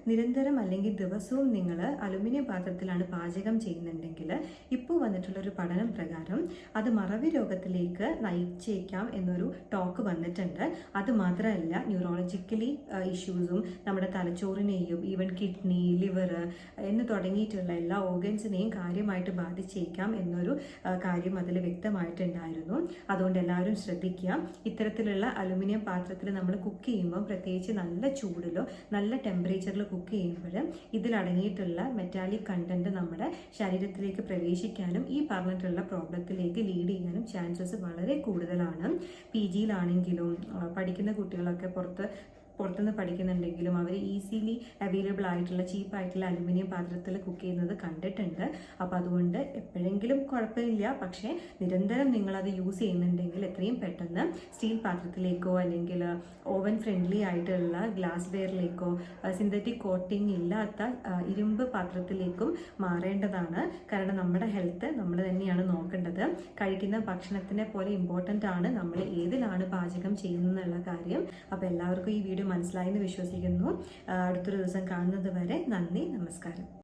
നിരന്തരം അല്ലെങ്കിൽ ദിവസവും നിങ്ങൾ അലുമിനിയം പാത്രത്തിലാണ് പാചകം ചെയ്യുന്നുണ്ടെങ്കിൽ ഇപ്പോൾ വന്നിട്ടുള്ളൊരു പഠനം പ്രകാരം അത് മറവി രോഗത്തിലേക്ക് നയിച്ചേക്കാം എന്നൊരു ടോക്ക് വന്നിട്ടുണ്ട്. അത് മാത്രമല്ല, ന്യൂറോളജിക്കലി ഇഷ്യൂസും നമ്മുടെ തലച്ചോറിനെയും ഈവൻ കിഡ്നി, ലിവർ എന്ന് തുടങ്ങിയിട്ടുള്ള എല്ലാ ഓർഗൻസിനെയും കാര്യമായിട്ട് ബാധിച്ചേക്കാം എന്നൊരു കാര്യം അതിൽ വ്യക്തമായിട്ടുണ്ടായിരുന്നു. അതുകൊണ്ട് എല്ലാവരും ശ്രദ്ധിക്കുക. ഇത്തരത്തിലുള്ള അലുമിനിയം പാത്രത്തിൽ നമ്മൾ കുക്ക് ചെയ്യുമ്പോൾ, പ്രത്യേകിച്ച് നല്ല ചൂടിലോ നല്ല ടെമ്പറേച്ചറിൽ കുക്ക് ചെയ്യുമ്പോൾ ഇതിലടങ്ങിയിട്ടുള്ള മെറ്റാലിക് കണ്ടന്റ് നമ്മുടെ ശരീരത്തിലേക്ക് പ്രവേശിക്കാനും ഈ പറഞ്ഞിട്ടുള്ള പ്രോബ്ലത്തിലേക്ക് ലീഡ് ചെയ്യാനും ചാൻസസ് വളരെ കൂടുതലാണ്. PGയിലാണെങ്കിലും പഠിക്കുന്ന കുട്ടികളൊക്കെ പുറത്തുനിന്ന് പഠിക്കുന്നുണ്ടെങ്കിലും അവർ ഈസിലി അവൈലബിൾ ആയിട്ടുള്ള ചീപ്പായിട്ടുള്ള അലുമിനിയം പാത്രത്തിൽ കുക്ക് ചെയ്യുന്നത് കണ്ടിട്ടുണ്ട്. അപ്പോൾ അതുകൊണ്ട് എപ്പോഴെങ്കിലും കുഴപ്പമില്ല, പക്ഷേ നിരന്തരം നിങ്ങളത് യൂസ് ചെയ്യുന്നുണ്ടെങ്കിൽ എത്രയും പെട്ടെന്ന് സ്റ്റീൽ പാത്രത്തിലേക്കോ അല്ലെങ്കിൽ ഓവൻ ഫ്രണ്ട്ലി ആയിട്ടുള്ള ഗ്ലാസ് വെയറിലേക്കോ സിന്തറ്റിക് കോട്ടിംഗ് ഇല്ലാത്ത ഇരുമ്പ് പാത്രത്തിലേക്കും മാറേണ്ടതാണ്. കാരണം നമ്മുടെ ഹെൽത്ത് നമ്മൾ തന്നെയാണ് നോക്കേണ്ടത്. കഴിക്കുന്ന ഭക്ഷണത്തിനെ പോലെ ഇമ്പോർട്ടൻ്റ് ആണ് നമ്മൾ ഏതിലാണ് പാചകം ചെയ്യുന്നതെന്നുള്ള കാര്യം. അപ്പോൾ എല്ലാവർക്കും ഈ വീഡിയോ മനസ്സിലായെന്ന് വിശ്വസിക്കുന്നു. അടുത്തൊരു ദിവസം കാണുന്നത് വരെ നന്ദി, നമസ്കാരം.